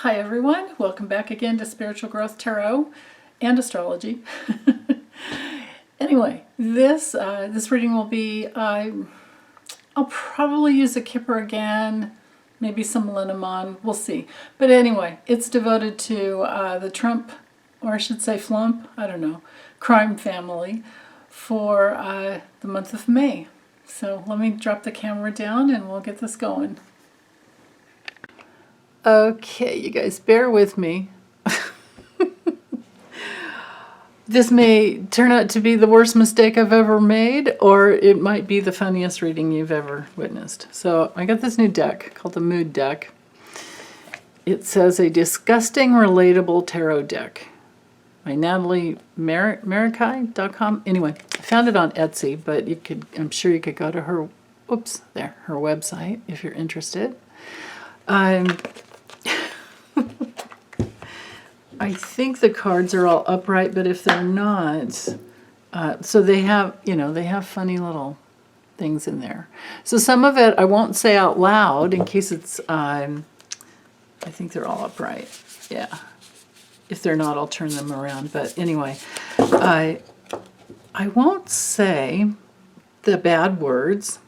Hi everyone, welcome back again to Spiritual Growth Tarot and Astrology. Anyway, this reading will be, I'll probably use a Kipper again, maybe some Lenormand, we'll see. But anyway, it's devoted to the Trump, or I should say Flump, I don't know, crime family for the month of May. So let me drop the camera down and we'll get this going. Okay, you guys, bear with me. This may turn out to be the worst mistake I've ever made, or it might be the funniest reading you've ever witnessed. So I got this new deck called the Mood Deck. It says a disgusting relatable tarot deck by Natalie Marikai.com. Anyway, I found it on Etsy, but you could, I'm sure you could go to her, her website if you're interested. I think the cards are all upright, but if they're not, so they have, they have funny little things in there. So some of it I won't say out loud in case it's, I think they're all upright. Yeah. If they're not, I'll turn them around. But anyway, I won't say the bad words,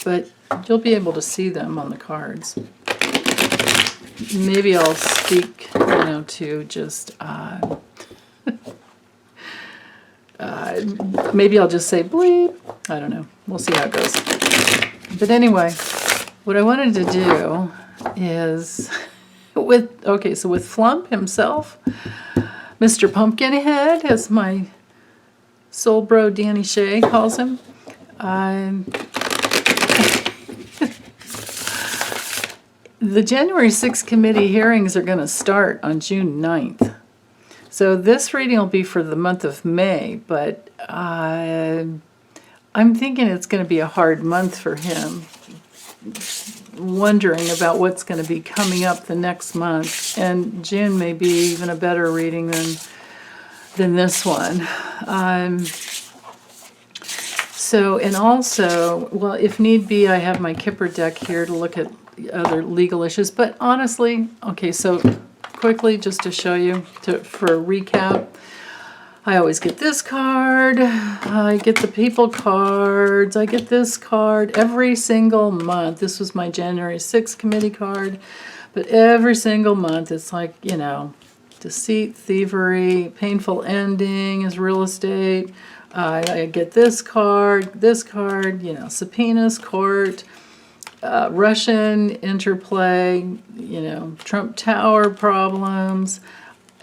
but you'll be able to see them on the cards. Maybe I'll speak, to just, maybe I'll just say bleep. I don't know. We'll see how it goes. But anyway, what I wanted to do is, so with Flump himself, Mr. Pumpkinhead, as my soul bro Danny Shea calls him, the January 6th committee hearings are going to start on June 9th. So this reading will be for the month of May, but I'm thinking it's going to be a hard month for him, wondering about what's going to be coming up the next month. And June may be even a better reading than this one. And also, well, if need be, I have my Kipper deck here to look at other legal issues. But honestly, okay, so quickly, just to show you, for a recap, I always get this card, I get the people cards, I get this card every single month. This was my January 6th committee card, but every single month it's like, deceit, thievery, painful ending is real estate. I get this card, subpoenas, court, Russian interplay, Trump Tower problems.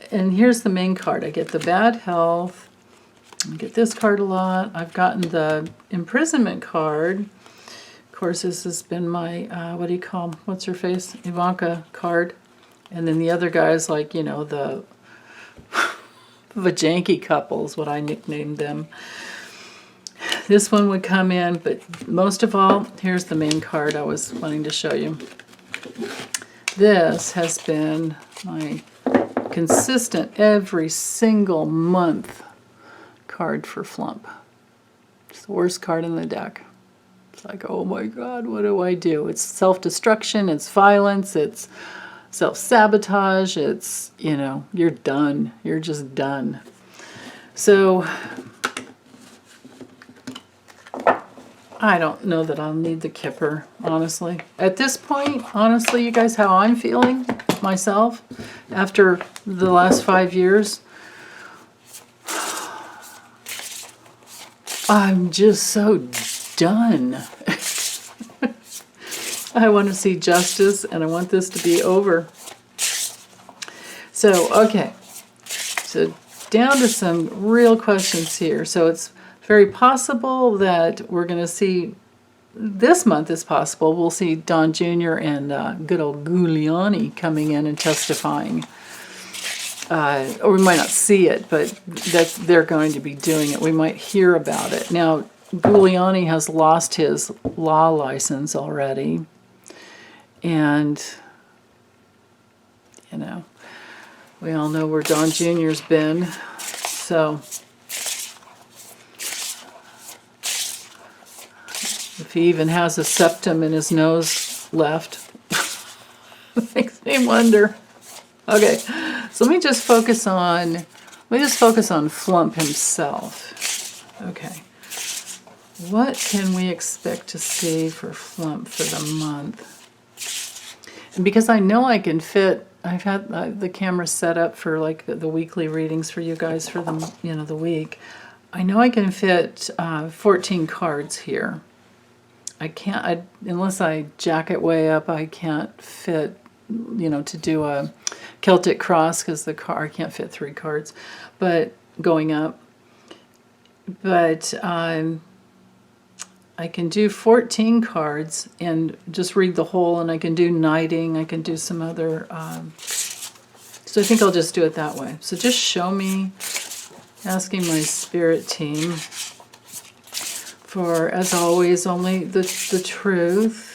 And here's the main card. I get the bad health. I get this card a lot. I've gotten the imprisonment card. Of course, this has been my, what's her face? Ivanka card. And then the other guys, like, the Vajanky couples, what I nicknamed them. This one would come in, but most of all, here's the main card I was wanting to show you. This has been my consistent every single month card for Flump. It's the worst card in the deck. It's like, oh my God, what do I do? It's self-destruction, it's violence, it's self-sabotage, it's, you're done. You're just done. So I don't know that I'll need the Kipper, honestly. At this point, honestly, you guys, how I'm feeling myself after the last 5 years, I'm just so done. I want to see justice, and I want this to be over. So, okay. So, down to some real questions here. So, it's very possible that we're going to see, this month is possible, we'll see Don Jr. and good old Giuliani coming in and testifying. Or we might not see it, but they're going to be doing it. We might hear about it. Now, Giuliani has lost his law license already. And, we all know where Don Jr.'s been. So if he even has a septum in his nose left, makes me Shame wonder. Okay, so let me just focus on Flump himself. Okay, what can we expect to see for Flump for the month? And because I know I can fit, I've had the camera set up for like the weekly readings for you guys for the the week. I know I can fit 14 cards here. I can't, unless I jack it way up, I can't fit, to do a Celtic cross because I can't fit 3 cards, but going up. But I can do 14 cards and just read the whole, and I can do knighting, I can do some other, so I think I'll just do it that way. So just show me, asking my spirit team for, as always, only the truth,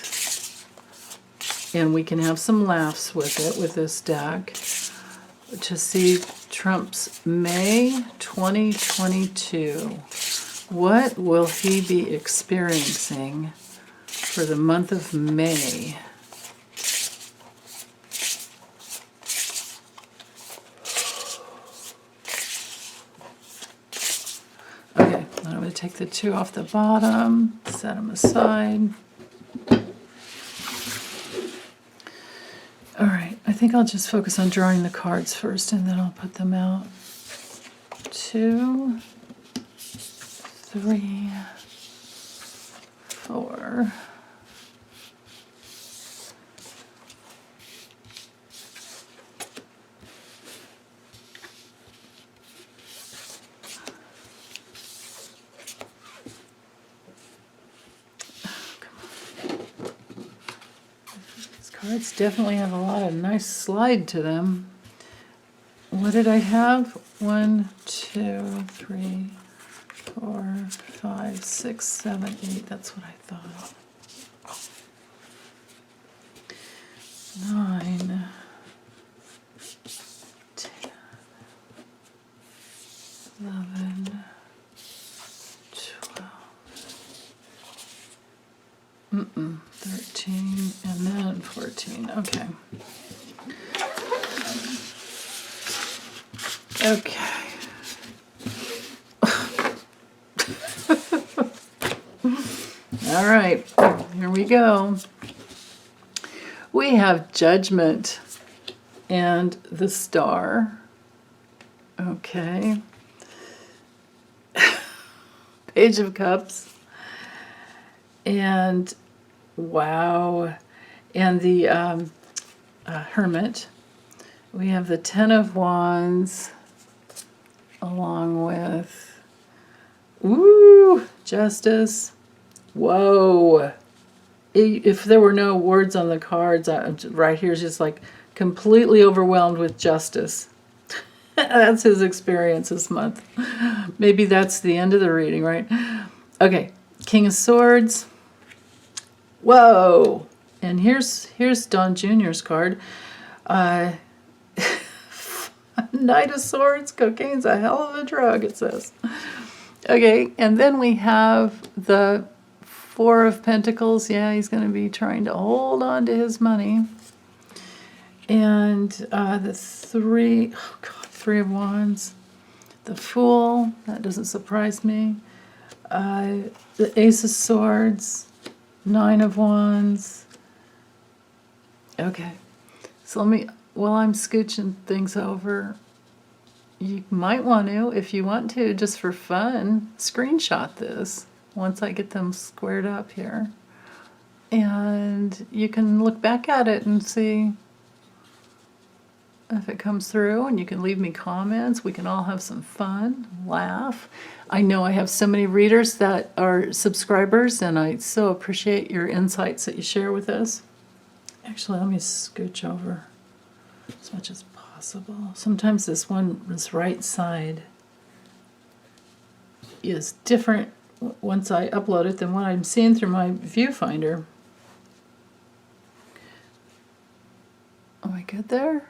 and we can have some laughs with it, with this deck, to see Trump's May 2022. What will he be experiencing for the month of May? Okay, I'm going to take the 2 off the bottom, set them aside. All right, I think I'll just focus on drawing the cards first, and then I'll put them out. 2, 3, 4. These cards definitely have a lot of nice slide to them. What did I have? 1, 2, 3, 4, 5, 6, 7, 8. That's what I thought. 9, 10, 11, 12. 13, and then 14. Okay. Okay. All right, here we go. We have Judgment and the Star. Okay. Page of Cups. And wow. And the Hermit. We have the 10 of Wands along with, ooh, Justice. Whoa. If there were no words on the cards, right here is just like completely overwhelmed with Justice. That's his experience this month. Maybe that's the end of the reading, right? Okay, King of Swords. Whoa. And here's Don Jr.'s card. Knight of Swords, cocaine's a hell of a drug, it says. Okay, and then we have the 4 of Pentacles. Yeah, he's going to be trying to hold on to his money. And the 3 of Wands. The Fool, that doesn't surprise me. The Ace of Swords. 9 of Wands. Okay, so while I'm scooching things over, you might want to, if you want to, just for fun, screenshot this once I get them squared up here. And you can look back at it and see if it comes through, and you can leave me comments. We can all have some fun, laugh. I know I have so many readers that are subscribers, and I so appreciate your insights that you share with us. Actually, let me scooch over as much as possible. Sometimes this right side is different once I upload it than what I'm seeing through my viewfinder. Am I good there?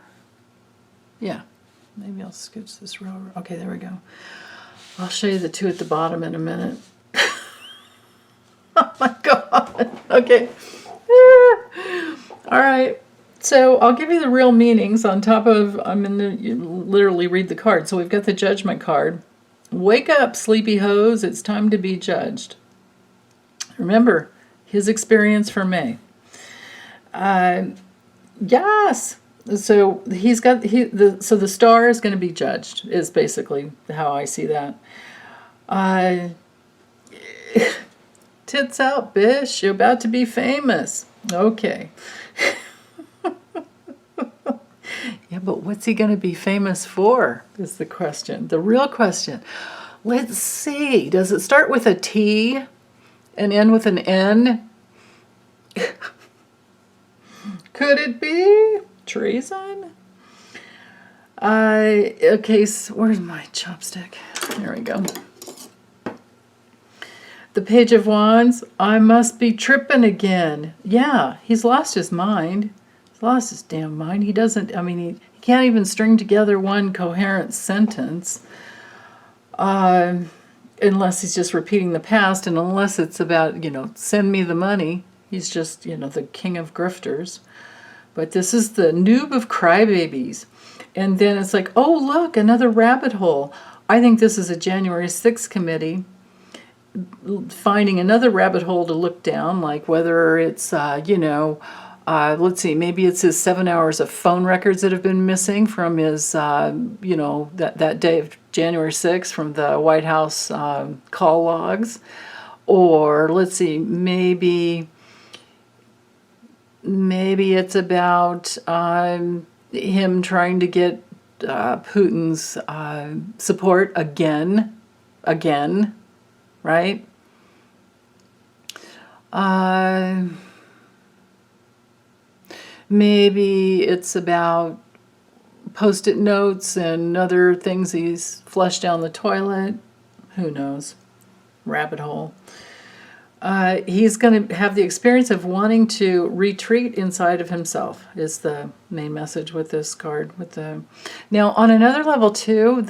Yeah. Maybe I'll scooch this row over. Okay, there we go. I'll show you the 2 at the bottom in a minute. Oh my God. Okay. All right. So I'll give you the real meanings on top of, I'm going to literally read the card. So we've got the Judgment card. Wake up, sleepy hose. It's time to be judged. Remember, his experience for May. Yes. So he's got, so the star is going to be judged, is basically how I see that. Tits out, bish. You're about to be famous. Okay. Yeah, but what's he going to be famous for is the question. The real question. Let's see. Does it start with a T and end with an N? Could it be treason? Okay, so where's my chopstick? There we go. The Page of Wands. I must be tripping again. Yeah, he's lost his mind. He's lost his damn mind. He doesn't, I mean, he can't even string together one coherent sentence. Unless he's just repeating the past, and unless it's about, send me the money. He's just, the king of grifters. But this is the noob of crybabies. And then it's like, oh, look, another rabbit hole. I think this is a January 6th committee finding another rabbit hole to look down, like whether it's, let's see, maybe it's his 7 hours of phone records that have been missing from his, that day of January 6th from the White House call logs. Or let's see, maybe it's about him trying to get Putin's support again, right? Maybe it's about Post-it notes and other things he's flushed down the toilet. Who knows? Rabbit hole. He's going to have the experience of wanting to retreat inside of himself is the main message with this card. Now, on another level too,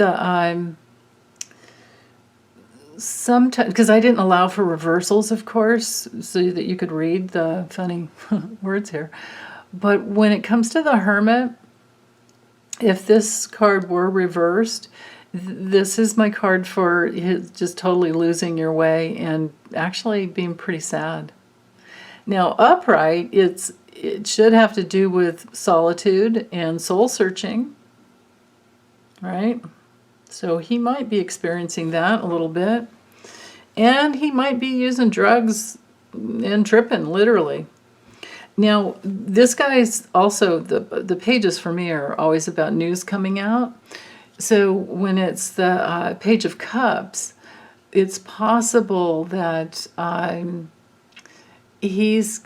sometimes, because I didn't allow for reversals, of course, so that you could read the funny words here. But when it comes to the Hermit, if this card were reversed, this is my card for just totally losing your way and actually being pretty sad. Now, upright, it should have to do with solitude and soul searching, right? So he might be experiencing that a little bit. And he might be using drugs and tripping, literally. Now, this guy's also, the pages for me are always about news coming out. So when it's the Page of Cups, it's possible that he's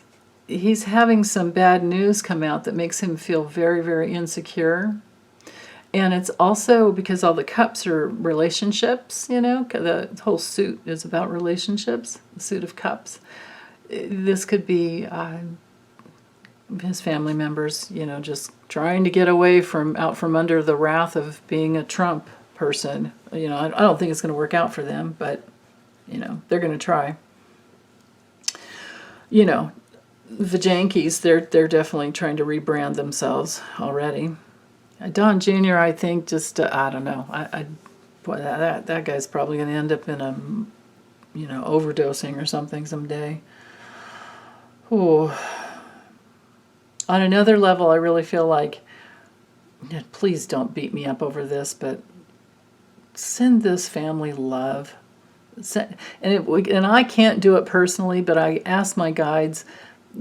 having some bad news come out that makes him feel very, very insecure. And it's also because all the cups are relationships, the whole suit is about relationships, the suit of cups. This could be his family members, just trying to get away out from under the wrath of being a Trump person. I don't think it's going to work out for them, but, they're going to try. The Yankees, they're definitely trying to rebrand themselves already. Don Jr., I think, just, I don't know. Boy, that guy's probably going to end up in a, overdosing or something someday. Ooh. On another level, I really feel like, please don't beat me up over this, but send this family love. And I can't do it personally, but I ask my guides,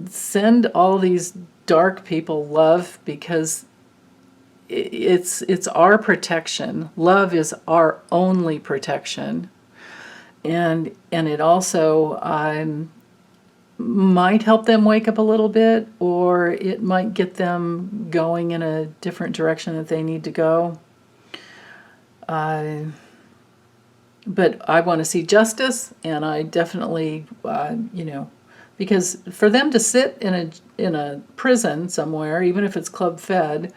send all these dark people love, because it's our protection. Love is our only protection. And it also might help them wake up a little bit, or it might get them going in a different direction that they need to go. But I want to see justice, and I definitely, because for them to sit in a prison somewhere, even if it's club fed,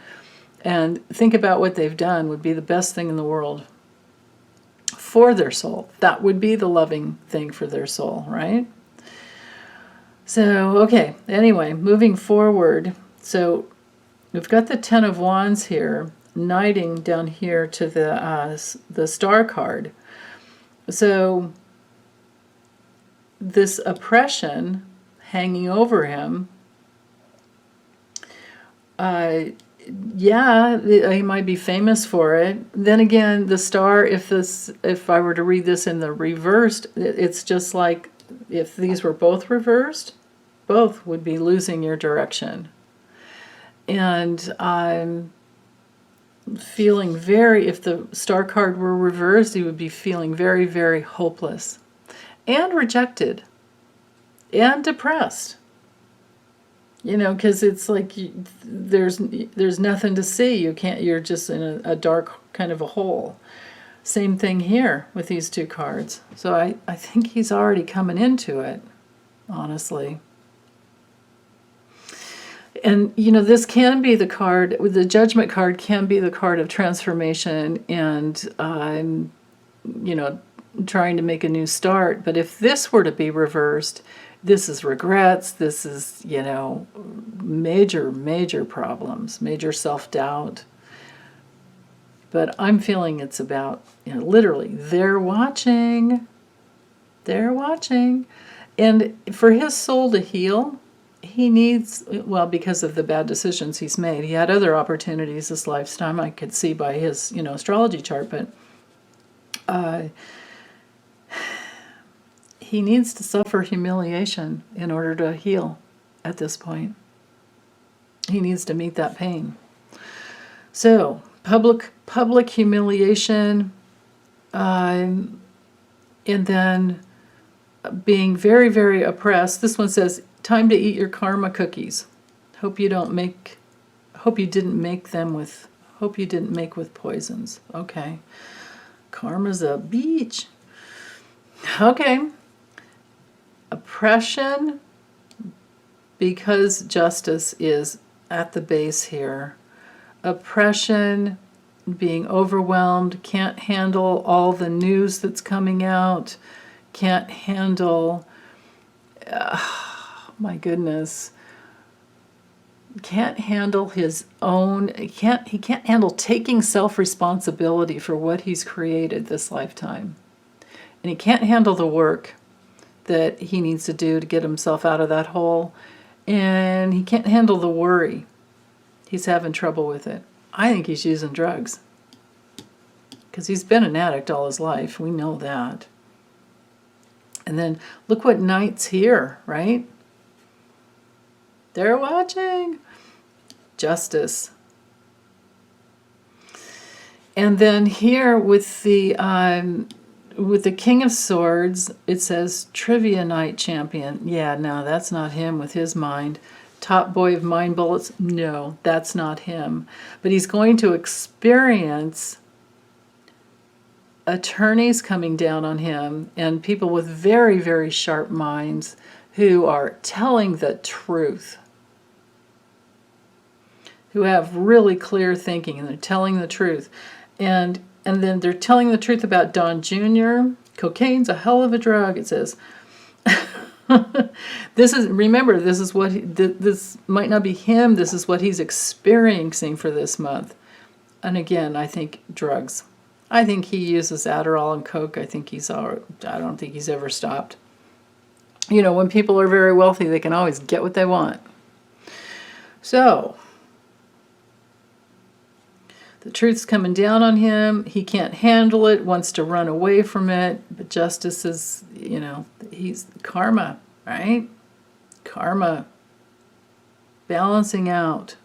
and think about what they've done would be the best thing in the world for their soul. That would be the loving thing for their soul, right? So, okay, anyway, moving forward. So we've got the Ten of Wands here, knighting down here to the Star card. So this oppression hanging over him, yeah, he might be famous for it. Then again, the Star, if I were to read this in the reversed, it's just like if these were both reversed, both would be losing your direction. And I'm feeling if the Star card were reversed, he would be feeling very, very hopeless and rejected and depressed. You know, because it's like there's nothing to see. You're just in a dark kind of a hole. Same thing here with these two cards. So I think he's already coming into it, honestly. And, you know, this can be the card, the Judgment card can be the card of transformation and, you know, trying to make a new start. But if this were to be reversed, this is regrets, this is, you know, major, major problems, major self-doubt. But I'm feeling it's about, you know, literally, they're watching. They're watching. And for his soul to heal, he needs, well, because of the bad decisions he's made. He had other opportunities this lifetime, I could see by his, you know, astrology chart, but he needs to suffer humiliation in order to heal at this point. He needs to meet that pain. So, public humiliation, and then being very, very oppressed. This one says, time to eat your karma cookies. Hope you didn't make with poisons. Okay. Karma's a beach. Okay. Oppression, because justice is at the base here. Oppression, being overwhelmed, can't handle all the news that's coming out, can't handle, my goodness, can't handle his own, he can't handle taking self-responsibility for what he's created this lifetime. And he can't handle the work that he needs to do to get himself out of that hole. And he can't handle the worry. He's having trouble with it. I think he's using drugs. Because he's been an addict all his life. We know that. And then look what Knight's here, right? They're watching. Justice. And then here with the King of Swords, it says Trivia Night Champion. Yeah, no, that's not him with his mind. Top boy of mind bullets. No, that's not him. But he's going to experience attorneys coming down on him and people with very, very sharp minds who are telling the truth, who have really clear thinking, and they're telling the truth. And then they're telling the truth about Don Jr. Cocaine's a hell of a drug, it says. Remember, this is what this might not be him, this is what he's experiencing for this month. And again, I think drugs. I think he uses Adderall and Coke. I don't think he's ever stopped. You know, when people are very wealthy, they can always get what they want. So, the truth's coming down on him. He can't handle it, wants to run away from it. But justice is, you know, he's karma, right? Karma. Balancing out.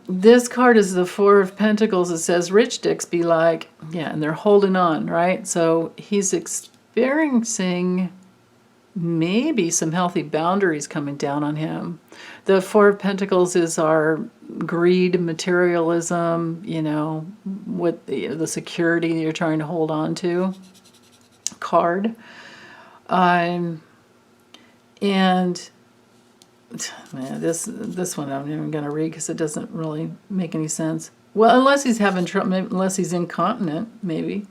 This card is the Four of Pentacles. It says, rich dicks be like, yeah, and they're holding on, right? So he's experiencing maybe some healthy boundaries coming down on him. The Four of Pentacles is our greed, materialism, you know, what the security that you're trying to hold on to card. And man, this one I'm not even going to read because it doesn't really make any sense. Well, unless he's having trouble, unless he's incontinent, maybe.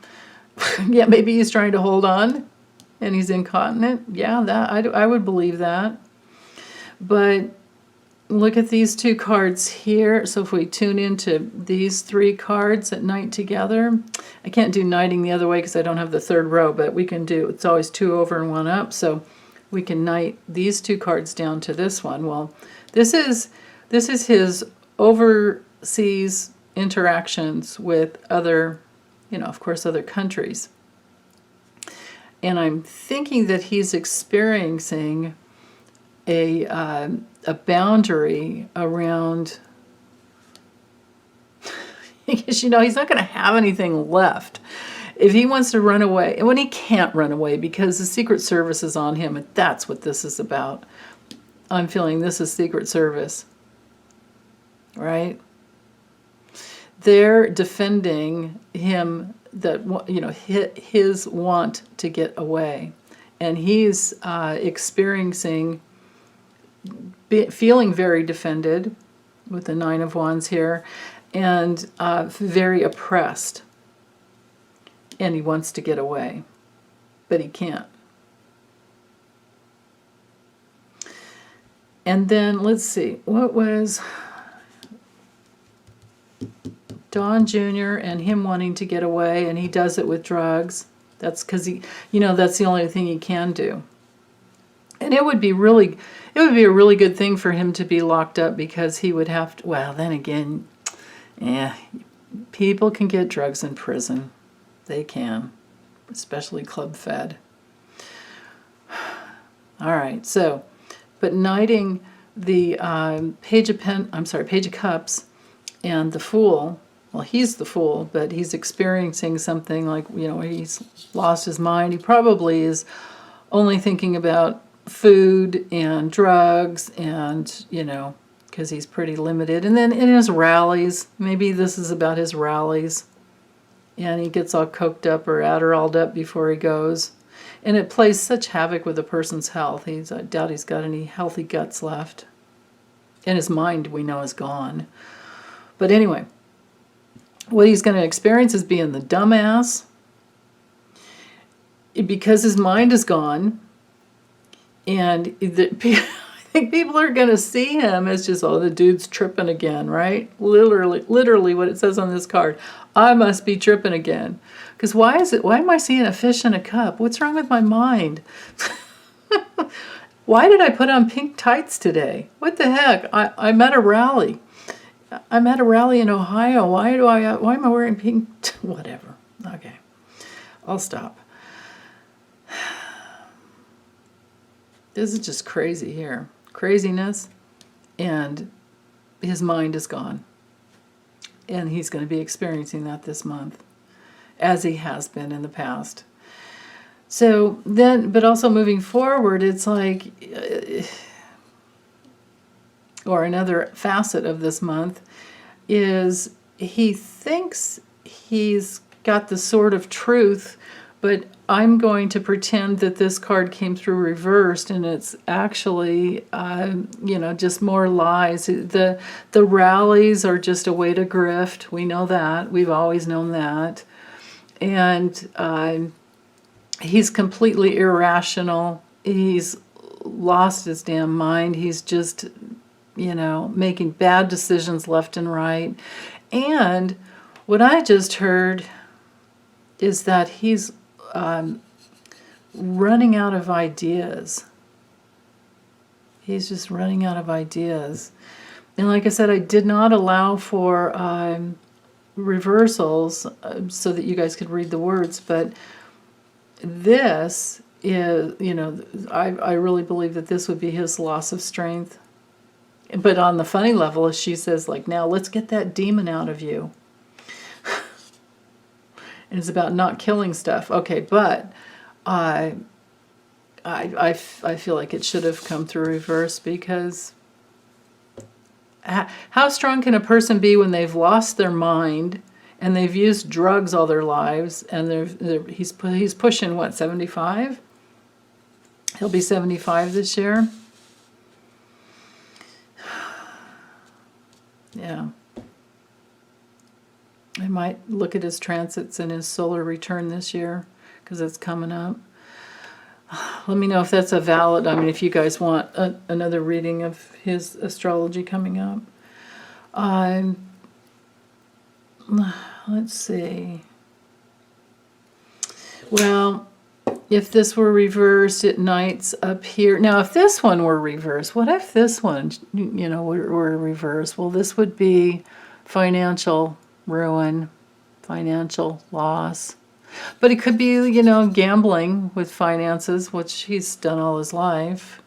Yeah, maybe he's trying to hold on and he's incontinent. Yeah, that I would believe that. But look at these two cards here. So if we tune into these three cards at night together, I can't do knighting the other way because I don't have the third row, but we can do, it's always 2 over and 1 up, so we can knight these two cards down to this one. Well, this is his overseas interactions with other, of course, other countries. And I'm thinking that he's experiencing a boundary around, because he's not going to have anything left if he wants to run away. And when he can't run away because the Secret Service is on him, and that's what this is about. I'm feeling this is Secret Service, right? They're defending him, that his want to get away, and he's experiencing, feeling very defended with the 9 of Wands here, and very oppressed, and he wants to get away, but he can't. And then let's see, what was Don Jr. and him wanting to get away, and he does it with drugs. That's because that's the only thing he can do. And it would be a really good thing for him to be locked up, because he would have to, well, then again, people can get drugs in prison. They can, especially club fed. All right, so, but knighting the Page of Cups and the Fool. Well, he's the Fool, but he's experiencing something like, he's lost his mind. He probably is only thinking about food and drugs, and because he's pretty limited. And then in his rallies, maybe this is about his rallies, and he gets all coked up or Adderalled up before he goes, and it plays such havoc with a person's health. I doubt he's got any healthy guts left, and his mind, we know, is gone. But anyway, what he's going to experience is being the dumbass, because his mind is gone. And I think people are going to see him as just, the dude's tripping again, right? Literally what it says on this card. I must be tripping again. Because why am I seeing a fish in a cup? What's wrong with my mind? Why did I put on pink tights today? What the heck? I'm at a rally. I'm at a rally in Ohio. Why am I wearing pink? Whatever. Okay. I'll stop. This is just crazy here. Craziness, and his mind is gone. And he's going to be experiencing that this month, as he has been in the past. So then, but also moving forward, it's like, or another facet of this month, is he thinks he's got the sword of truth, but I'm going to pretend that this card came through reversed, and it's actually, just more lies. The rallies are just a way to grift. We know that. We've always known that. And he's completely irrational. He's lost his damn mind. He's just, making bad decisions left and right. And what I just heard is that he's running out of ideas. He's just running out of ideas. And like I said, I did not allow for reversals so that you guys could read the words, but this is, I really believe that this would be his loss of strength. But on the funny level, as she says, like, now let's get that demon out of you. And it's about not killing stuff. Okay, but I feel like it should have come through reverse, because how strong can a person be when they've lost their mind and they've used drugs all their lives, and he's pushing, what, 75? He'll be 75 this year. Yeah. I might look at his transits and his solar return this year, because it's coming up. let me know if that's a valid, I mean, if you guys want another reading of his astrology coming up. Let's see. Well, if this were reversed, it nights up here. Now, if this one were reversed, what if this one, were reversed? Well, this would be financial ruin, financial loss. But it could be, gambling with finances, which he's done all his life.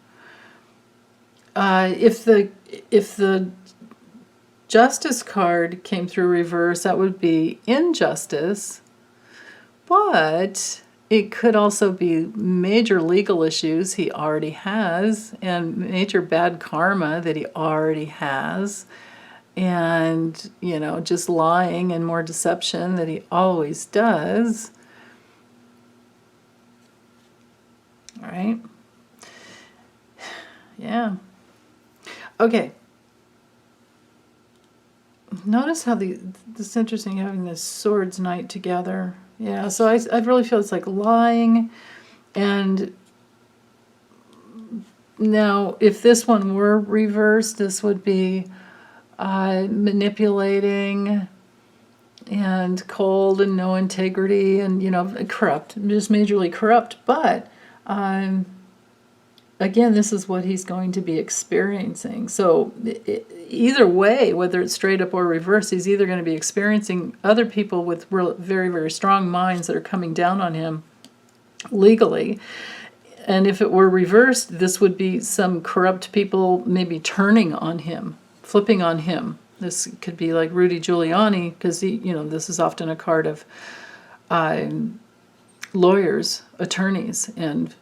If the Justice card came through reverse, that would be injustice. But it could also be major legal issues he already has, and major bad karma that he already has, and, just lying and more deception that he always does. All right? Yeah. Okay. Notice how this is interesting having this swords night together. Yeah, so I really feel it's like lying. And now, if this one were reversed, this would be manipulating and cold and no integrity and, corrupt, just majorly corrupt. But, again, this is what he's going to be experiencing. So either way, whether it's straight up or reverse, he's either going to be experiencing other people with very, very strong minds that are coming down on him legally. And if it were reversed, this would be some corrupt people maybe turning on him, flipping on him. This could be like Rudy Giuliani, because this is often a card of lawyers, attorneys, and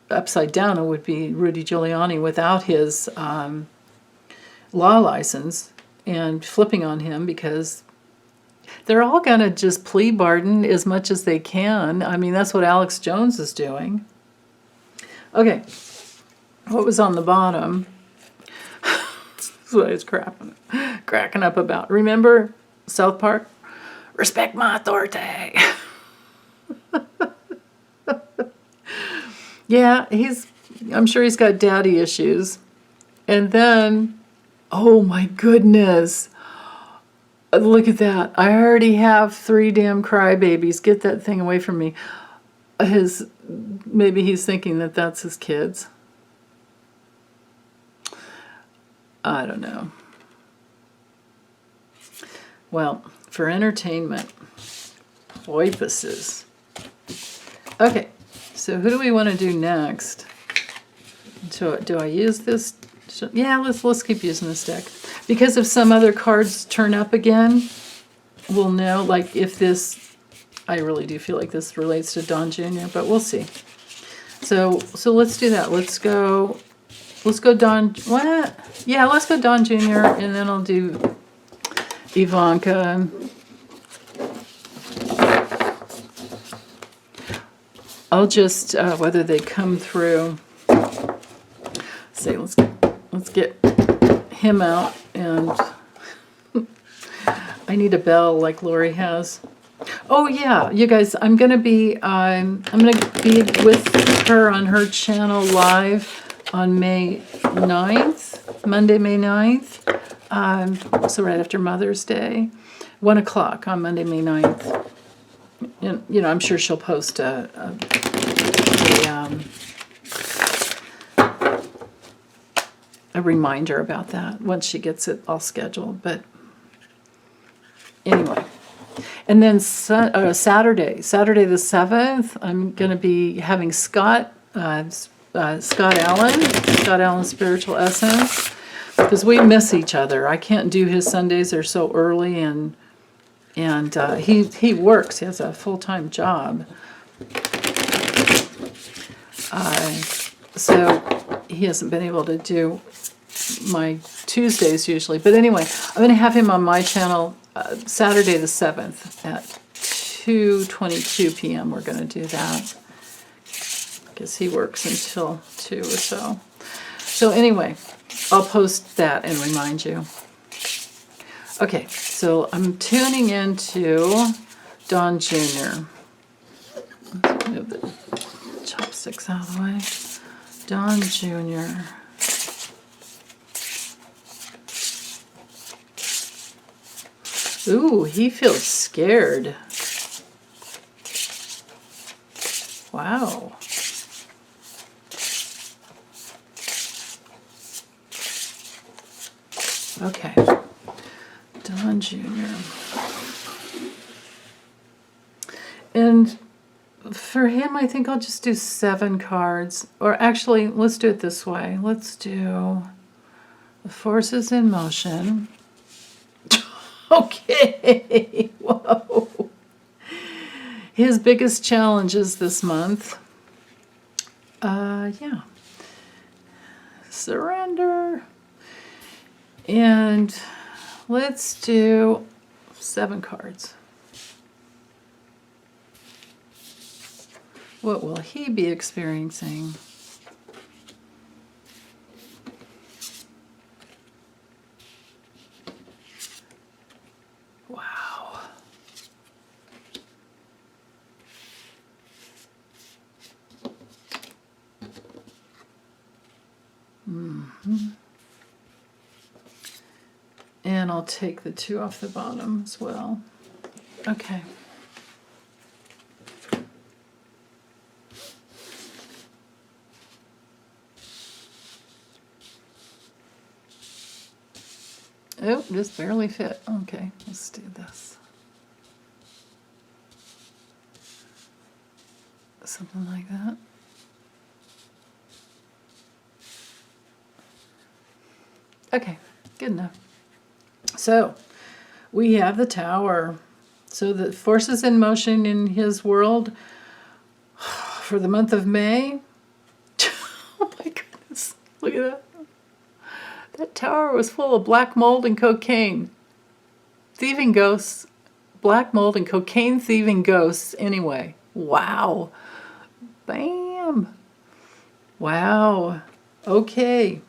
upside down it would be Rudy Giuliani without his law license and flipping on him, because they're all going to just plea bargain as much as they can. I mean, that's what Alex Jones is doing. Okay, what was on the bottom? That's what I was cracking up about. Remember South Park? Respect my authority. Yeah, I'm sure he's got daddy issues. And then, oh my goodness, look at that. I already have 3 damn crybabies. Get that thing away from me. Maybe he's thinking that that's his kids. I don't know. Well, for entertainment, oipuses. Okay. So who do we want to do next? So do I use this? Yeah, let's keep using this deck. Because if some other cards turn up again, we'll know, like if this, I really do feel like this relates to Don Jr., but we'll see. So let's do that. Let's go Don, what? Yeah, let's go Don Jr., and then I'll do Ivanka. I'll just, whether they come through, say, let's get him out, and I need a bell like Lori has. Oh yeah, you guys, I'm gonna be with her on her channel live on May 9th, Monday, May 9th, so right after Mother's Day, 1 o'clock on Monday, May 9th. And, I'm sure she'll post a reminder about that once she gets it all scheduled. But anyway, and then Saturday the 7th, I'm going to be having Scott Allen Spiritual Essence, because we miss each other. I can't do his Sundays, they're so early, and he works. He has a full-time job. So he hasn't been able to do my Tuesdays usually. But anyway, I'm going to have him on my channel Saturday the 7th at 2:22 p.m. We're going to do that, because he works until 2 or so. So anyway, I'll post that and remind you. Okay, so I'm tuning into Don Jr. Let's move the chopstick 6 out of the way. Don Jr. Ooh, he feels scared. Wow. Okay. Don Jr. And for him, I think I'll just do 7 cards. Or actually, let's do it this way. Let's do the forces in motion. Okay. Whoa. His biggest challenges this month. Yeah. Surrender. And let's do 7 cards. What will he be experiencing? Wow. And I'll take the 2 off the bottom as well. Okay. Oh, just barely fit. Okay, let's do this. Something like that. Okay, good enough. So, we have the Tower. So the forces in motion in his world for the month of May. Oh my goodness, look at that. That tower was full of black mold and cocaine. Thieving ghosts, black mold and cocaine thieving ghosts anyway. Wow. Bam. Wow. Okay.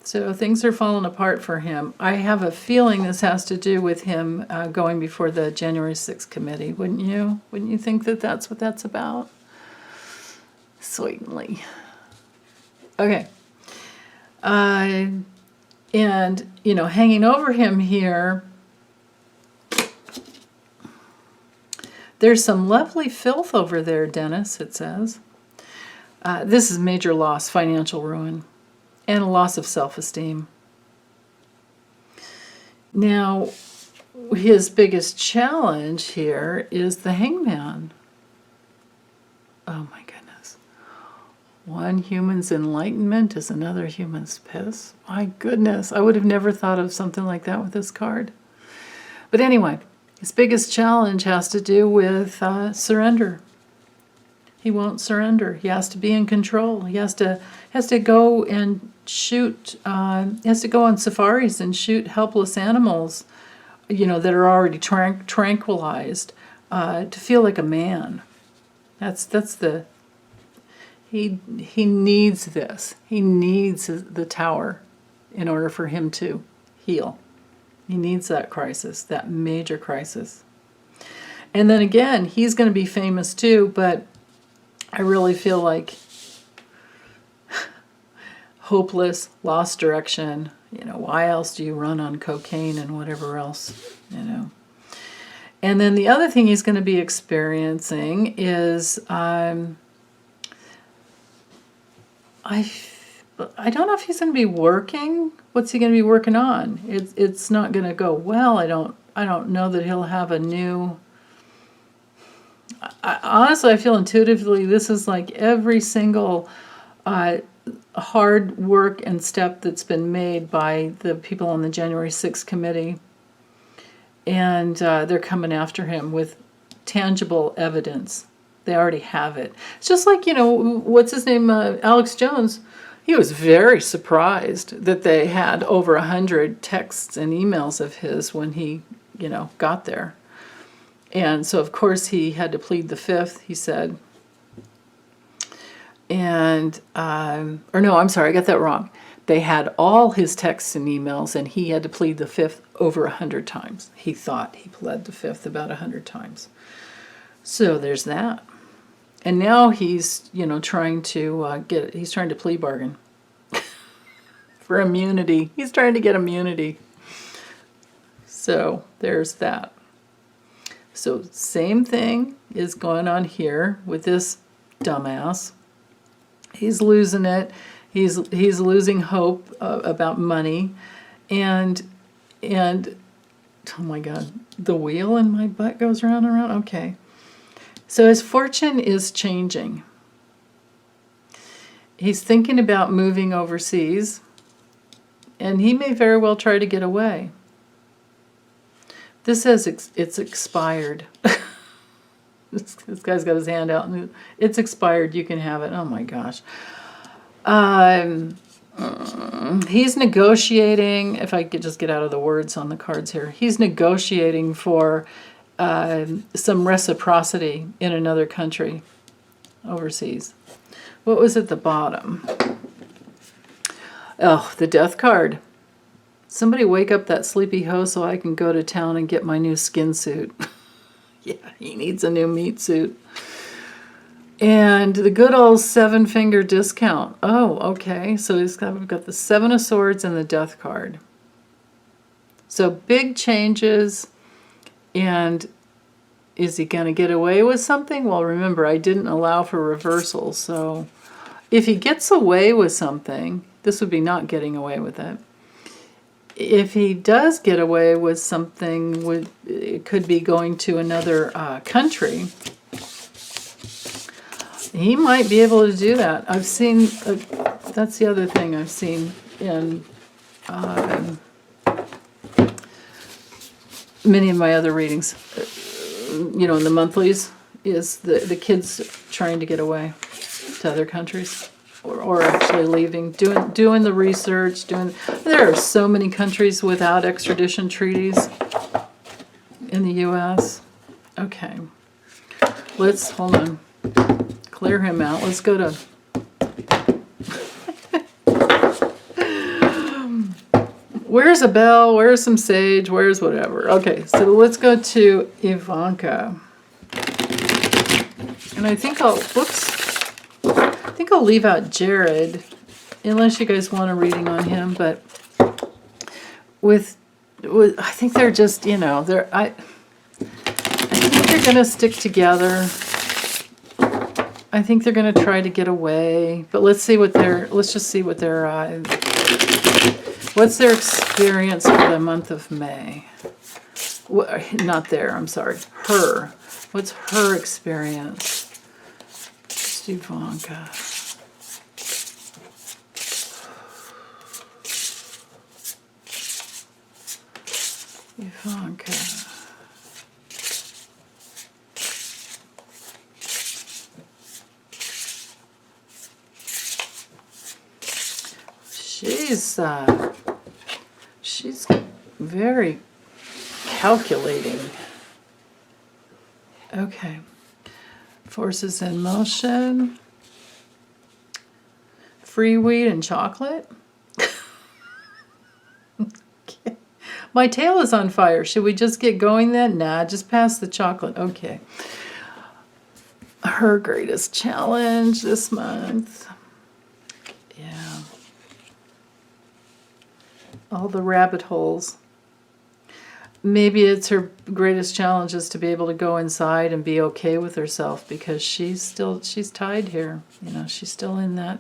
So things are falling apart for him. I have a feeling this has to do with him going before the January 6th committee, wouldn't you? Wouldn't you think that that's what that's about? Certainly. Okay. And, you know, hanging over him here, there's some lovely filth over there, Dennis, it says. This is major loss, financial ruin, and a loss of self-esteem. Now, his biggest challenge here is the Hangman. Oh my goodness. One human's enlightenment is another human's piss. My goodness, I would have never thought of something like that with this card. But anyway, his biggest challenge has to do with surrender. He won't surrender. He has to be in control. He has to go and shoot. He has to go on safaris and shoot helpless animals, you know, that are already tranquilized, to feel like a man. That's the. He needs this. He needs the Tower in order for him to heal. He needs that crisis, that major crisis. And then again, he's going to be famous too, but I really feel like hopeless, lost direction. You know, why else do you run on cocaine and whatever else, you know? And then the other thing he's going to be experiencing is, I don't know if he's going to be working. What's he going to be working on? It's not going to go well. I don't know that he'll have a new. Honestly, I feel intuitively this is like every single hard work and step that's been made by the people on the January 6th committee, and they're coming after him with tangible evidence. They already have it. It's just like, you know, what's his name, Alex Jones. He was very surprised that they had over 100 texts and emails of his when he, you know, got there. And so, of course, he had to plead the fifth, he said. And, or no, I'm sorry, I got that wrong. They had all his texts and emails, and he had to plead the fifth over 100 times. He thought he pled the fifth about 100 times. So there's that. And now he's, you know, trying to he's trying to plea bargain for immunity. He's trying to get immunity. So there's that. So same thing is going on here with this dumbass. He's losing it. He's losing hope about money, and oh my God, the wheel in my butt goes round and round. Okay, so his fortune is changing. He's thinking about moving overseas, and he may very well try to get away. This says it's expired. This guy's got his hand out, and it's expired. You can have it. Oh my gosh. He's negotiating, if I could just get out of the words on the cards here, he's negotiating for some reciprocity in another country overseas. What was at the bottom? Oh, the death card. Somebody wake up that sleepy hoe so I can go to town and get my new skin suit. Yeah, he needs a new meat suit. And the good old 7-finger discount. Oh, okay. So we've got the 7 of Swords and the Death card. So big changes. And is he going to get away with something? Well, remember, I didn't allow for reversal. So if he gets away with something, this would be not getting away with it. If he does get away with something, it could be going to another country. He might be able to do that. I've seen, that's the other thing I've seen in many of my other readings, you know, in the monthlies, is the kids trying to get away to other countries. Or actually leaving, doing the research, there are so many countries without extradition treaties in the U.S. Okay, let's, hold on, clear him out. Let's go to, where's a bell, where's some sage, where's whatever. Okay, so let's go to Ivanka. And I think I'll leave out Jared, unless you guys want a reading on him. But with I think they're just, you know, I think they're gonna stick together. I think they're gonna try to get away. But let's see what let's just see what what's their experience for the month of May. Not there. I'm sorry. Her. What's her experience? Just Ivanka. Ivanka. She's very calculating. Okay. Forces in motion. Free weed and chocolate. My tail is on fire. Should we just get going then? Nah, just pass the chocolate. Okay. Her greatest challenge this month. Yeah. All the rabbit holes. Maybe it's her greatest challenge is to be able to go inside and be okay with herself, because she's tied here. You know, she's still in that.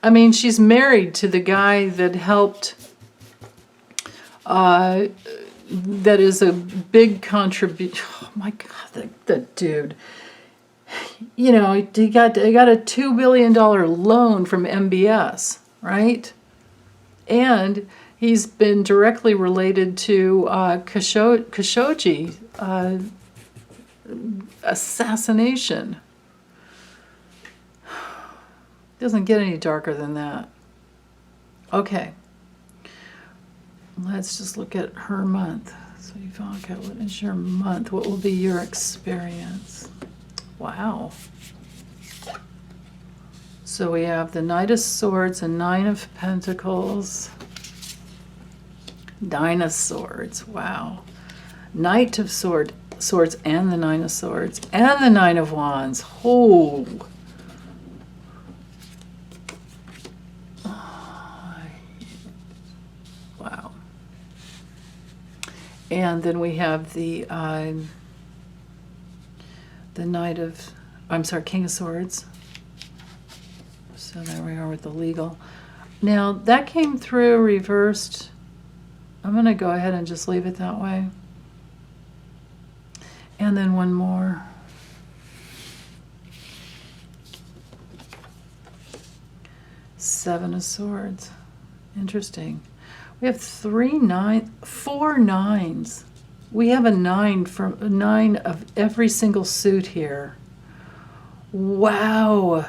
I mean, she's married to the guy that helped. That is a big contribution. Oh my God, the dude. You know, he got a $2 billion loan from MBS, right? And he's been directly related to Khashoggi assassination. Doesn't get any darker than that. Okay. Let's just look at her month. So Ivanka, what is your month? What will be your experience? Wow. So we have the Knight of Swords and 9 of Pentacles. 9 of Swords, wow. Knight of Swords, Swords and the Nine of Swords and the Nine of Wands. Oh. Wow. And then we have the King of Swords. So there we are with the legal. Now that came through reversed. I'm going to go ahead and just leave it that way. And then one more. Seven of Swords. Interesting. We have 4 nines. We have a 9 from a 9 of every single suit here. Wow.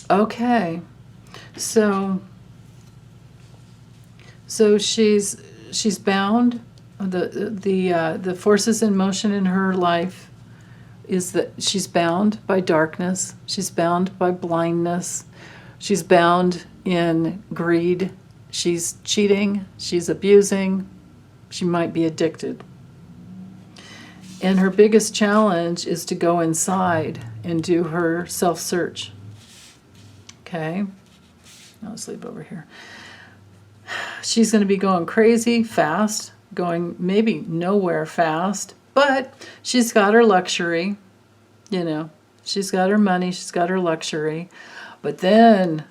Okay. So she's bound. The forces in motion in her life is that she's bound by darkness. She's bound by blindness. She's bound in greed. She's cheating. She's abusing. She might be addicted. And her biggest challenge is to go inside and do her self-search. Okay? I'll sleep over here. She's going to be going crazy fast, going maybe nowhere fast, but she's got her luxury, you know. She's got her money, she's got her luxury, but then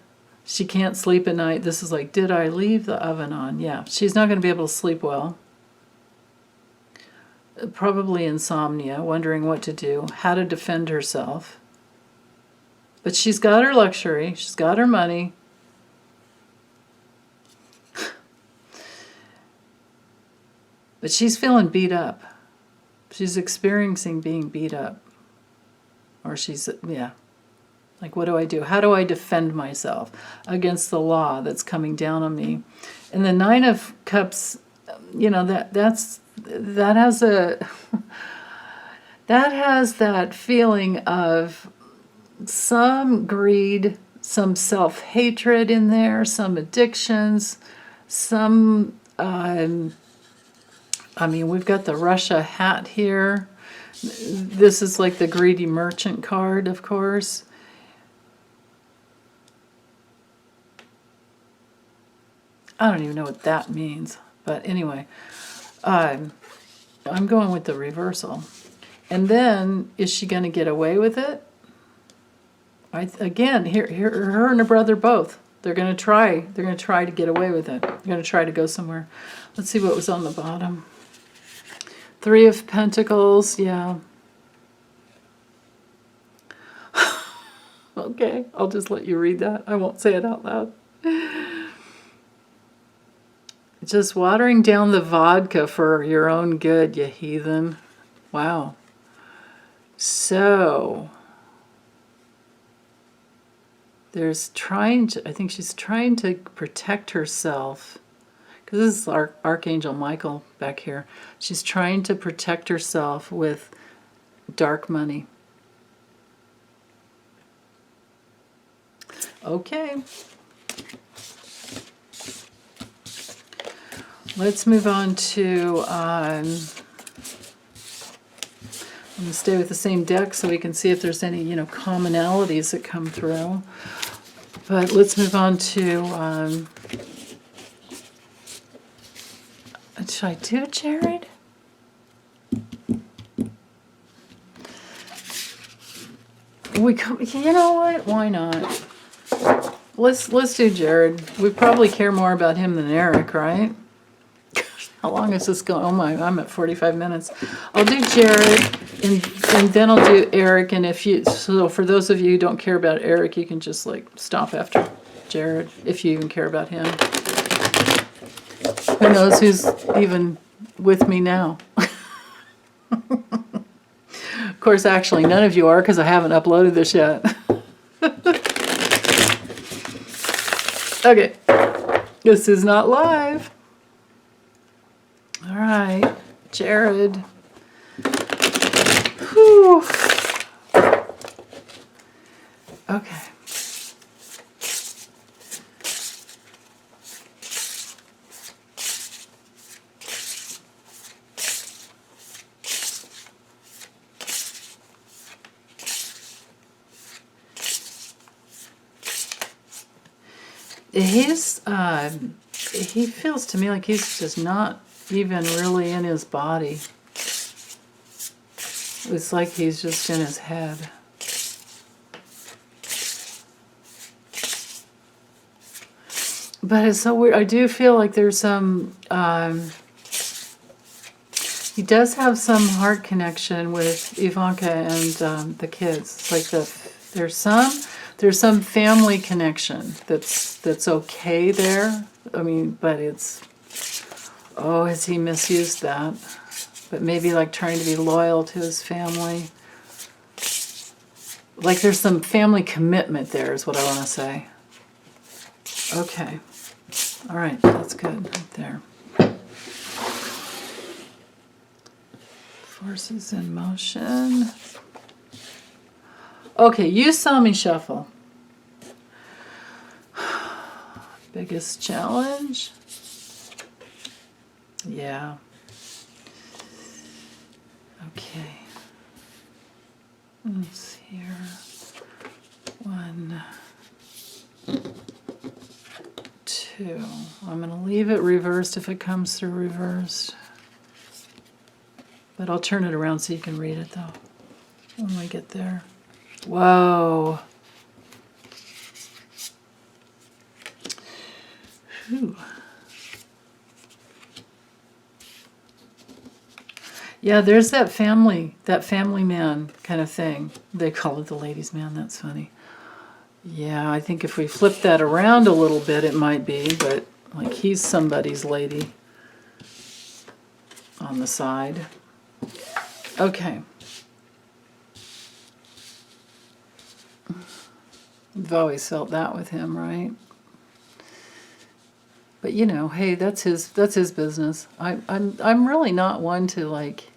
she can't sleep at night. This is like, did I leave the oven on? Yeah, she's not going to be able to sleep well. Probably insomnia, wondering what to do, how to defend herself. But she's got her luxury, she's got her money. But she's feeling beat up. She's experiencing being beat up. Or she's, yeah. Like, what do I do? How do I defend myself against the law that's coming down on me? And the Nine of Cups, you know, that has that feeling of some greed, some self-hatred in there, some addictions, some, I mean, we've got the Russia hat here. This is like the greedy merchant card, of course. I don't even know what that means. But anyway, I'm going with the reversal. And then, is she going to get away with it? Again, her and her brother both. They're going to try. They're going to try to get away with it. They're going to try to go somewhere. Let's see what was on the bottom. 3 of Pentacles, yeah. Okay, I'll just let you read that. I won't say it out loud. Just watering down the vodka for your own good, you heathen. Wow. So, I think she's trying to protect herself. Because this is Archangel Michael back here. She's trying to protect herself with dark money. Okay. Let's move on to, I'm going to stay with the same deck so we can see if there's any, commonalities that come through. But let's move on to, should I do Jared? You know what? Why not? Let's do Jared. We probably care more about him than Eric, right? How long is this going? Oh my, I'm at 45 minutes. I'll do Jared, and then I'll do Eric. And so for those of you who don't care about Eric, you can just like stop after Jared if you even care about him. Who knows who's even with me now? Of course, actually, none of you are because I haven't uploaded this yet. Okay, this is not live. All right, Jared. Whew. Okay. he feels to me like he's just not even really in his body. It's like he's just in his head. But it's so weird. I do feel like there's some, he does have some heart connection with Ivanka and the kids. It's like there's some family connection that's okay there. I mean, but it's, oh, has he misused that? But maybe like trying to be loyal to his family. Like there's some family commitment there is what I want to say. Okay. All right, that's good right there. Forces in motion. Okay, you saw me shuffle. Biggest challenge? Yeah. Okay. Let's here. 1, 2. I'm going to leave it reversed if it comes through reversed. But I'll turn it around so you can read it though when we get there. Whoa. Whew. Yeah, there's that family man kind of thing. They call it the ladies' man, that's funny. Yeah, I think if we flip that around a little bit, it might be, but like he's somebody's lady on the side. Okay. I've always felt that with him, right? But you know, hey, that's his business. I'm really not one to like.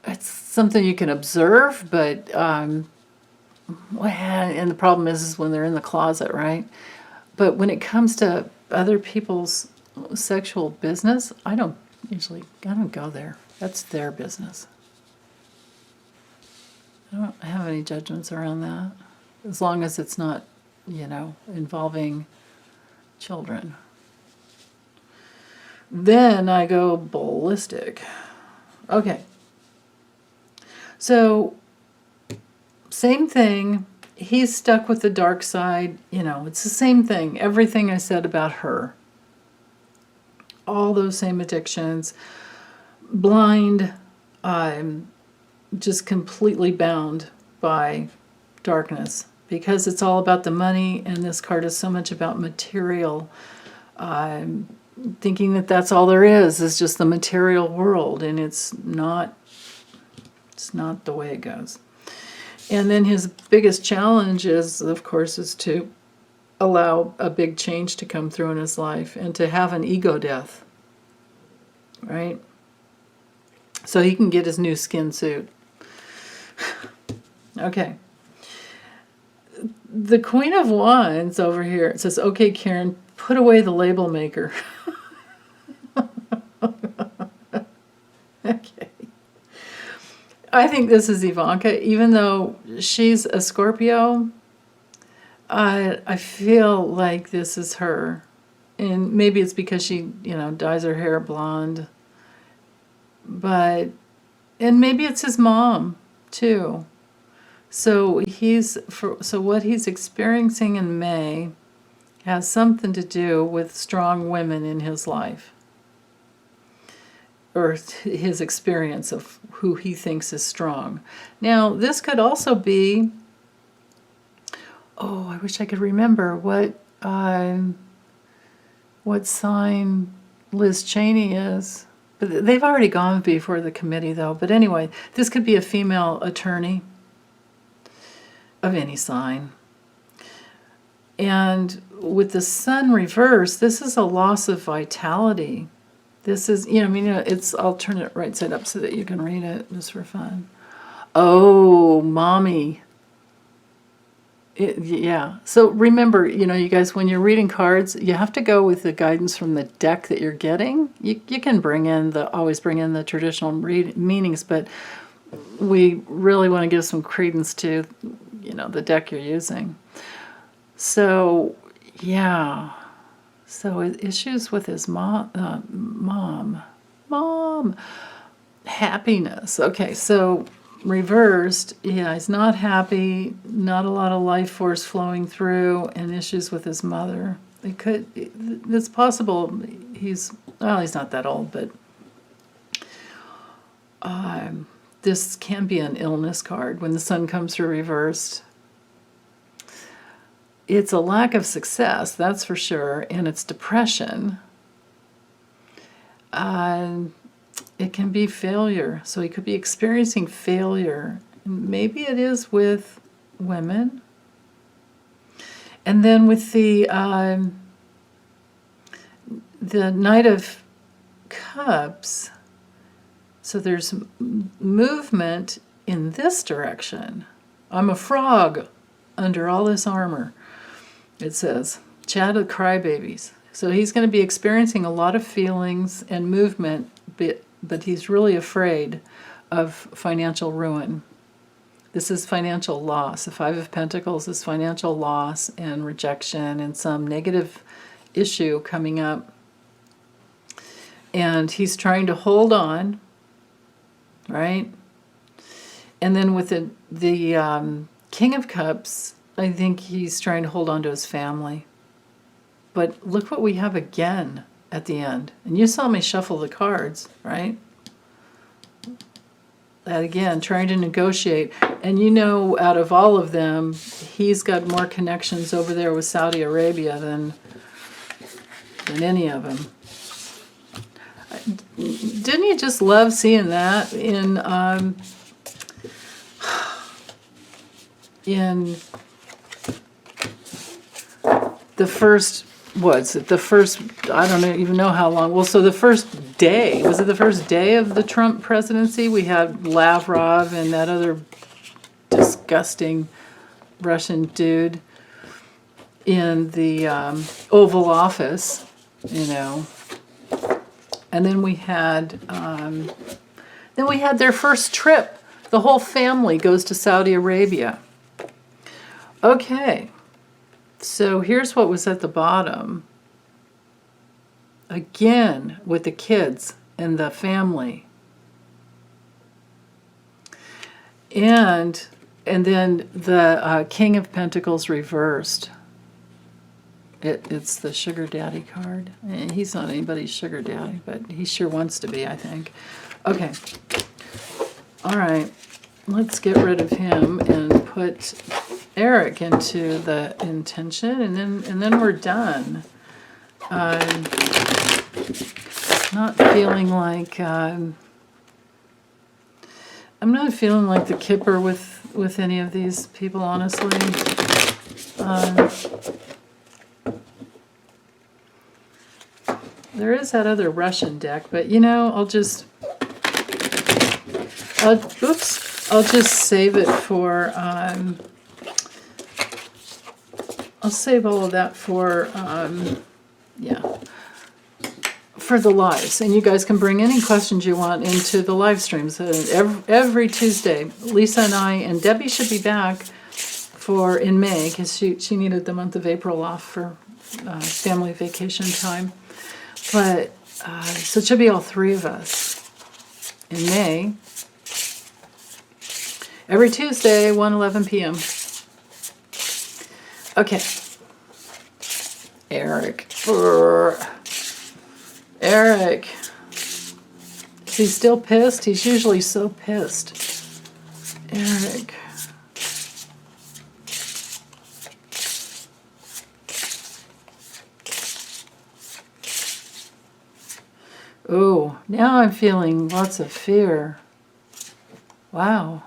It's something you can observe, but well, and the problem is when they're in the closet, right? But when it comes to other people's sexual business, I don't go there. That's their business. I don't have any judgments around that, as long as it's not, involving children. Then I go ballistic. Okay. So, same thing. He's stuck with the dark side. It's the same thing. Everything I said about her. All those same addictions. Blind. Just completely bound by darkness. Because it's all about the money, and this card is so much about material. Thinking that that's all there is just the material world, and it's not the way it goes. And then his biggest challenge is to allow a big change to come through in his life and to have an ego death, right? So he can get his new skin suit. Okay. The Queen of Wands over here, it says, okay, Karen, put away the label maker. Okay. I think this is Ivanka, even though she's a Scorpio. I feel like this is her, and maybe it's because she, dyes her hair blonde. And maybe it's his mom too. So what he's experiencing in May has something to do with strong women in his life. Or his experience of who he thinks is strong. Now, this could also be, I wish I could remember what sign Liz Cheney is. But they've already gone before the committee, though. But anyway, this could be a female attorney of any sign. And with the sun reversed, this is a loss of vitality. This is, I'll turn it right side up so that you can read it just for fun. Oh, mommy. Yeah. So remember, you guys, when you're reading cards, you have to go with the guidance from the deck that you're getting. You can always bring in the traditional meanings, but we really want to give some credence to, the deck you're using. So Yeah. So issues with his mom. Happiness. Okay, so reversed, yeah, he's not happy, not a lot of life force flowing through, and issues with his mother. It's possible he's not that old, but this can be an illness card when the sun comes through reversed. It's a lack of success, that's for sure, and it's depression. It can be failure. So he could be experiencing failure. Maybe it is with women. And then with the Knight of Cups, so there's movement in this direction. I'm a frog under all this armor, it says. Chat of crybabies. So he's going to be experiencing a lot of feelings and movement, but he's really afraid of financial ruin. This is financial loss. The Five of Pentacles is financial loss and rejection and some negative issue coming up. And he's trying to hold on, right? And then with the King of Cups, I think he's trying to hold on to his family. But look what we have again at the end. And you saw me shuffle the cards, right? That again, trying to negotiate. And you know, out of all of them, he's got more connections over there with Saudi Arabia than any of them. Didn't you just love seeing that in the first, what's it, the first, I don't even know how long, well, so the first day, was it the first day of the Trump presidency? We had Lavrov and that other disgusting Russian dude in the Oval Office, you know. And then we had their first trip. The whole family goes to Saudi Arabia. Okay, so here's what was at the bottom. Again, with the kids and the family. And then the King of Pentacles reversed. It's the sugar daddy card. He's not anybody's sugar daddy, but he sure wants to be, I think. Okay. All right. Let's get rid of him and put Eric into the intention, and then we're done. Not feeling like I'm not feeling like the Kipper with any of these people, honestly. There is that other Russian deck, but you know, I'll just save it for, I'll save all of that for, for the lives. And you guys can bring any questions you want into the live streams. Every Tuesday, Lisa and I, and Debbie should be back in May, because she needed the month of April off for family vacation time. But, so it should be all three of us in May. Every Tuesday, 1:11 p.m. Okay. Eric. Eric. Is he still pissed? He's usually so pissed. Eric. Oh, now I'm feeling lots of fear. Wow.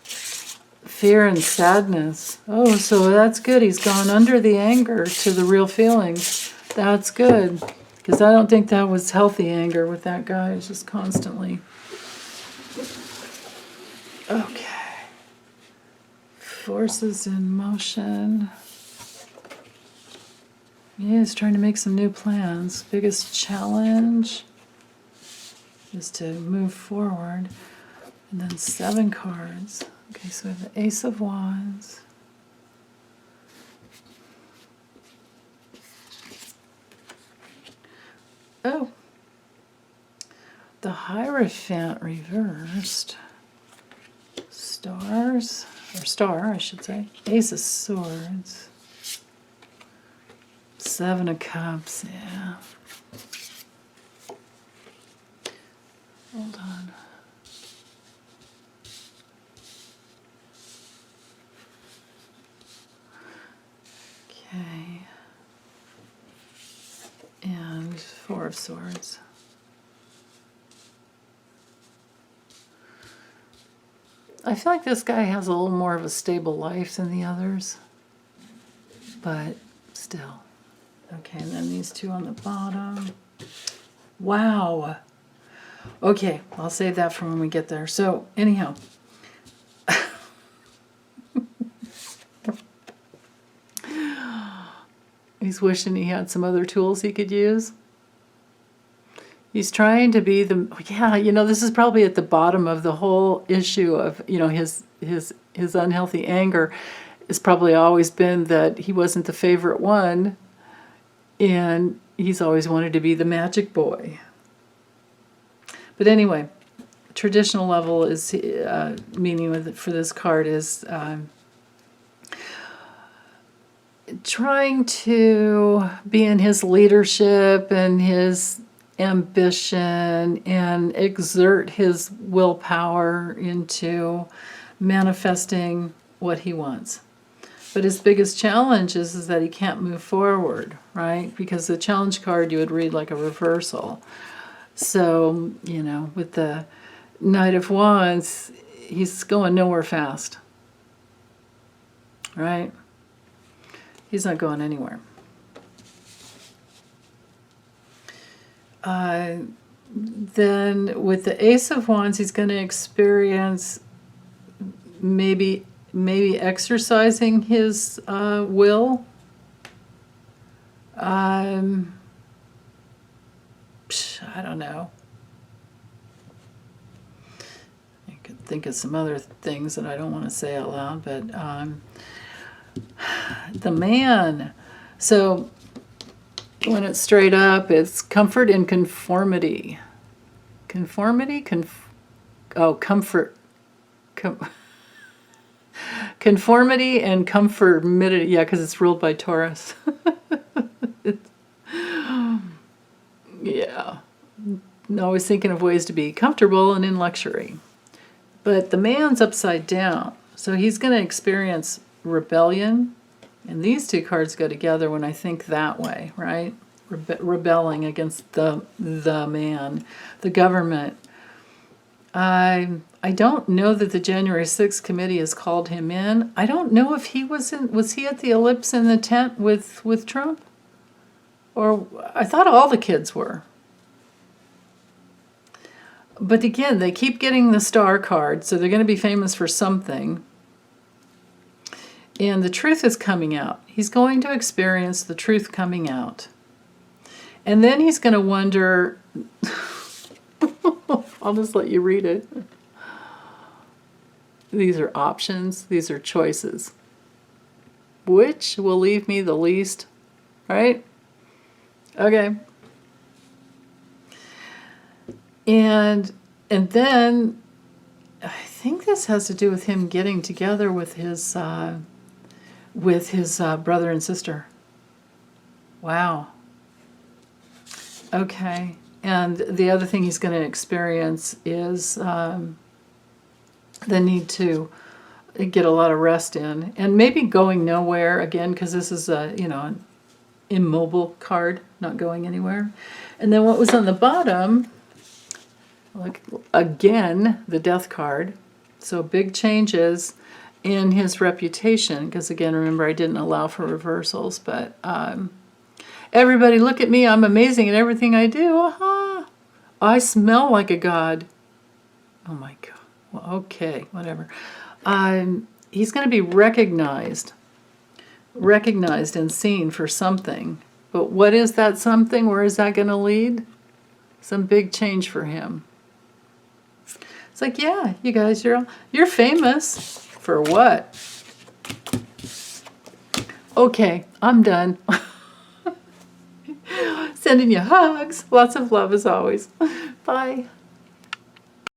Fear and sadness. Oh, so that's good. He's gone under the anger to the real feelings. That's good. Because I don't think that was healthy anger with that guy. It's just constantly. Okay. Forces in motion. Yeah, he's trying to make some new plans. Biggest challenge is to move forward. And then 7 cards. Okay, so we have the Ace of Wands. Oh, the Hierophant reversed. Stars, or star, I should say. Ace of Swords. Seven of Cups, yeah. Hold on. Okay. And Four of Swords. I feel like this guy has a little more of a stable life than the others, but still. Okay, and then these two on the bottom. Wow. Okay, I'll save that for when we get there. So, anyhow. He's wishing he had some other tools he could use. He's trying to be the, yeah, you know, this is probably at the bottom of the whole issue of, you know, his unhealthy anger has probably always been that he wasn't the favorite one, and he's always wanted to be the magic boy. But anyway, traditional level is, meaning with for this card is trying to be in his leadership and his ambition and exert his willpower into manifesting what he wants. But his biggest challenge is that he can't move forward, right? Because the challenge card you would read like a reversal. So, you know, with the Knight of Wands, he's going nowhere fast, right? He's not going anywhere. Then with the Ace of Wands, he's going to experience maybe exercising his will. I don't know. I could think of some other things that I don't want to say out loud, but the Man. So when it's straight up, it's comfort and conformity. Conformity? Comfort. Conformity and comfortability. Yeah, because it's ruled by Taurus. Yeah. Always thinking of ways to be comfortable and in luxury. But the Man's upside down. So he's going to experience rebellion. And these two cards go together when I think that way, right? Rebelling against the man, the government. I don't know that the January 6th committee has called him in. I don't know if he was he at the ellipse in the tent with Trump? Or I thought all the kids were. But again, they keep getting the star card, so they're going to be famous for something. And the truth is coming out. He's going to experience the truth coming out. And then he's going to wonder, I'll just let you read it. These are options. These are choices. Which will leave me the least, right? Okay. And then I think this has to do with him getting together with his brother and sister. Wow. Okay. And the other thing he's going to experience is the need to get a lot of rest in, and maybe going nowhere again, because this is an immobile card, not going anywhere. And then what was on the bottom, look, again, the Death card. So big changes in his reputation, because again, remember, I didn't allow for reversals, but everybody look at me, I'm amazing at everything I do. Aha! I smell like a god. Oh my God. Well, okay, whatever. He's going to be recognized and seen for something. But what is that something? Where is that going to lead? Some big change for him. It's like, yeah, you guys, you're famous. For what? Okay, I'm done. Sending you hugs. Lots of love as always. Bye.